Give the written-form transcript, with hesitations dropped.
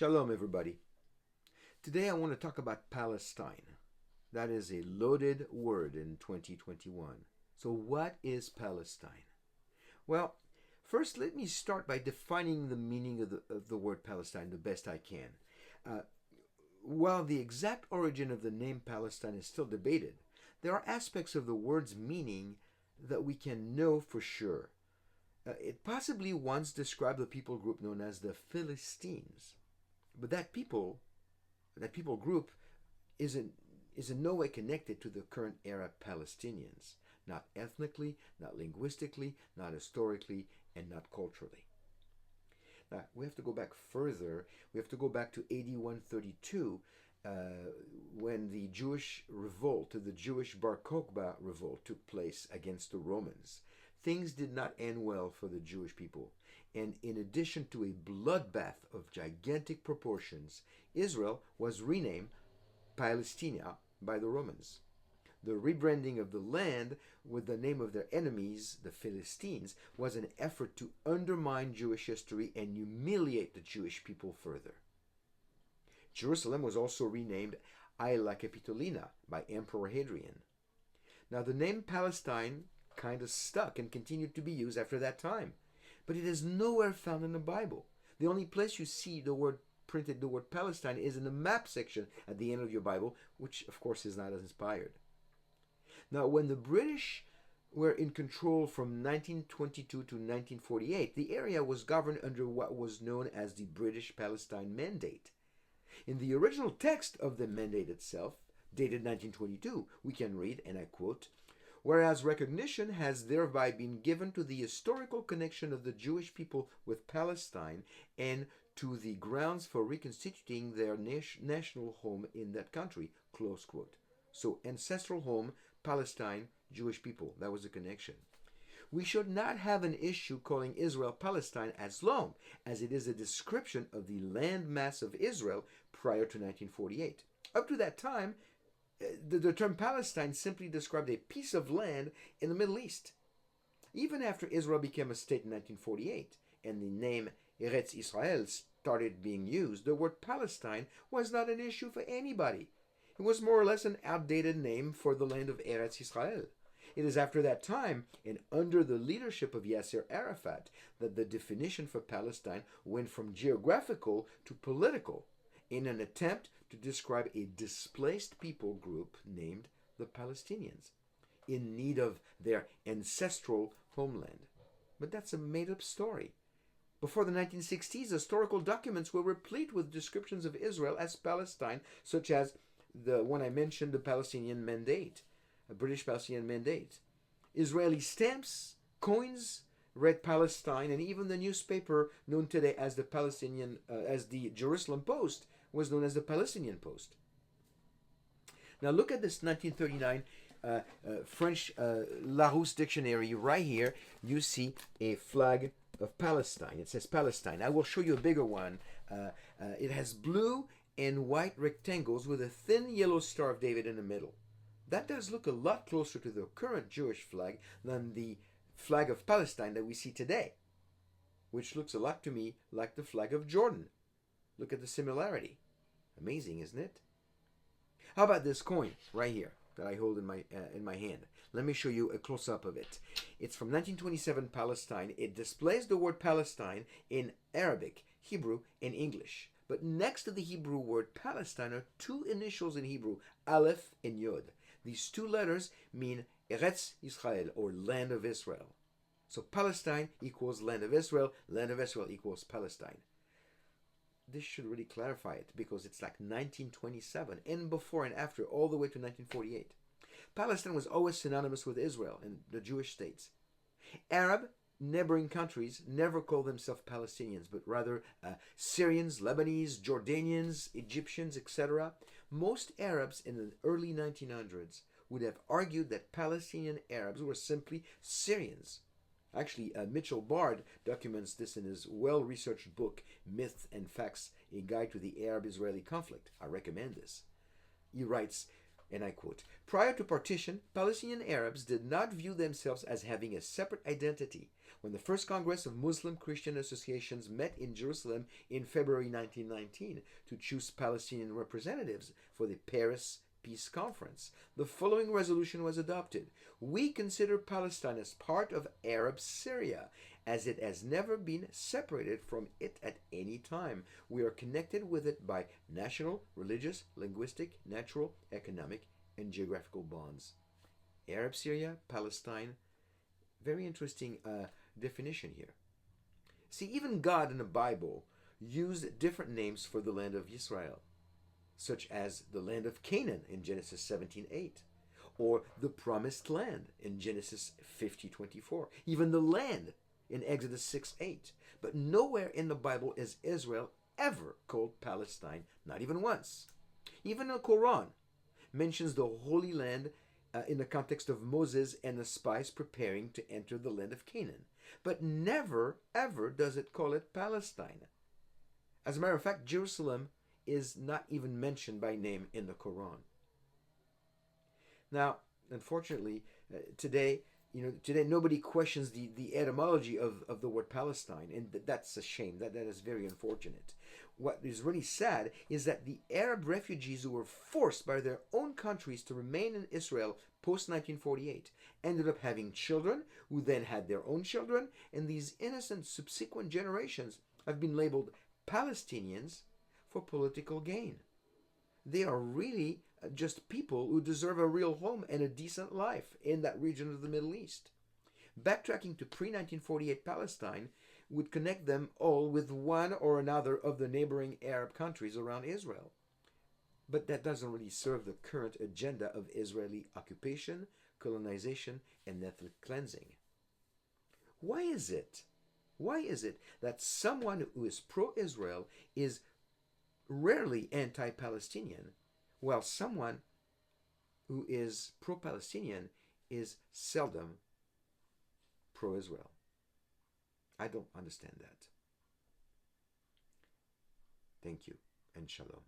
Shalom, everybody. Today I want to talk about Palestine. That is a loaded word in 2021. So, what is Palestine? Well, first let me start by defining the meaning of the word Palestine the best I can. While the exact origin of the name Palestine is still debated, there are aspects of the word's meaning that we can know for sure. It possibly once described the people group known as the Philistines. But that people group is in no way connected to the current era Palestinians, not ethnically, not linguistically, not historically, and not culturally. Now, we have to go back further. We have to go back to AD 132 when the Jewish revolt, the Jewish Bar Kokhba revolt took place against the Romans. Things did not end well for the Jewish people. And in addition to a bloodbath of gigantic proportions, Israel was renamed Palestina by the Romans. The rebranding of the land with the name of their enemies, the Philistines, was an effort to undermine Jewish history and humiliate the Jewish people further. Jerusalem was also renamed Aila Capitolina by Emperor Hadrian. Now, the name Palestine kind of stuck and continued to be used after that time, but it is nowhere found in the Bible. The only place you see the word Palestine is in the map section at the end of your Bible, which of course is not as inspired. Now, when the British were in control from 1922 to 1948, the area was governed under what was known as the British Palestine Mandate. In the original text of the mandate itself, dated 1922, we can read, and I quote, "Whereas recognition has thereby been given to the historical connection of the Jewish people with Palestine and to the grounds for reconstituting their national home in that country," close quote. So ancestral home, Palestine, Jewish people. That was the connection. We should not have an issue calling Israel Palestine as long as it is a description of the land mass of Israel prior to 1948. Up to that time, the term Palestine simply described a piece of land in the Middle East. Even after Israel became a state in 1948 and the name Eretz Israel started being used, the word Palestine was not an issue for anybody. It was more or less an outdated name for the land of Eretz Israel. It is after that time, and under the leadership of Yasser Arafat, that the definition for Palestine went from geographical to political, in an attempt to describe a displaced people group named the Palestinians, in need of their ancestral homeland. But that's a made-up story. Before the 1960s, historical documents were replete with descriptions of Israel as Palestine, such as the one I mentioned, the Palestinian Mandate, a British Palestinian Mandate. Israeli stamps, coins read Palestine, and even the newspaper known today as the Jerusalem Post was known as the Palestinian Post. Now look at this 1939 French Larousse dictionary right here. You see a flag of Palestine. It says Palestine. I will show you a bigger one. It has blue and white rectangles with a thin yellow Star of David in the middle. That does look a lot closer to the current Jewish flag than the flag of Palestine that we see today, which looks a lot to me like the flag of Jordan. Look at the similarity. Amazing, isn't it? How about this coin right here that I hold in my hand? Let me show you a close-up of it. It's from 1927 Palestine. It displays the word Palestine in Arabic, Hebrew, and English. But next to the Hebrew word Palestine are two initials in Hebrew, Aleph and Yod. These two letters mean Eretz Israel, or land of Israel. So Palestine equals land of Israel equals Palestine. This should really clarify it because it's like 1927 and before and after, all the way to 1948. Palestine was always synonymous with Israel and the Jewish states. Arab neighboring countries never called themselves Palestinians, but rather Syrians, Lebanese, Jordanians, Egyptians, etc. Most Arabs in the early 1900s would have argued that Palestinian Arabs were simply Syrians. Actually, Mitchell Bard documents this in his well-researched book, Myths and Facts, A Guide to the Arab-Israeli Conflict. I recommend this. He writes, And I quote, "Prior to partition, Palestinian Arabs did not view themselves as having a separate identity. When the first Congress of Muslim Christian Associations met in Jerusalem in February 1919 to choose Palestinian representatives for the Paris Peace Conference, the following resolution was adopted. We consider Palestine as part of Arab Syria, as it has never been separated from it at any time. We are connected with it by national, religious, linguistic, natural, economic, and geographical bonds." Arab Syria, Palestine. Very interesting definition here. See, even God in the Bible used different names for the land of Israel, such as the land of Canaan in Genesis 17:8, or the promised land in Genesis 50:24, even the land in Exodus 6:8. But nowhere in the Bible is Israel ever called Palestine, not even once. Even the Quran mentions the Holy Land in the context of Moses and the spies preparing to enter the land of Canaan. But never, ever does it call it Palestine. As a matter of fact, Jerusalem is not even mentioned by name in the Quran. Now, unfortunately, today nobody questions the etymology of the word Palestine, and that's a shame. That is very unfortunate. What is really sad is that the Arab refugees who were forced by their own countries to remain in Israel post 1948 ended up having children who then had their own children, and these innocent subsequent generations have been labeled Palestinians for political gain. They are really just people who deserve a real home and a decent life in that region of the Middle East. Backtracking to pre-1948 Palestine would connect them all with one or another of the neighboring Arab countries around Israel. But that doesn't really serve the current agenda of Israeli occupation, colonization, and ethnic cleansing. Why is it that someone who is pro-Israel is rarely anti-Palestinian, while someone who is pro-Palestinian is seldom pro-Israel? I don't understand that. Thank you and shalom.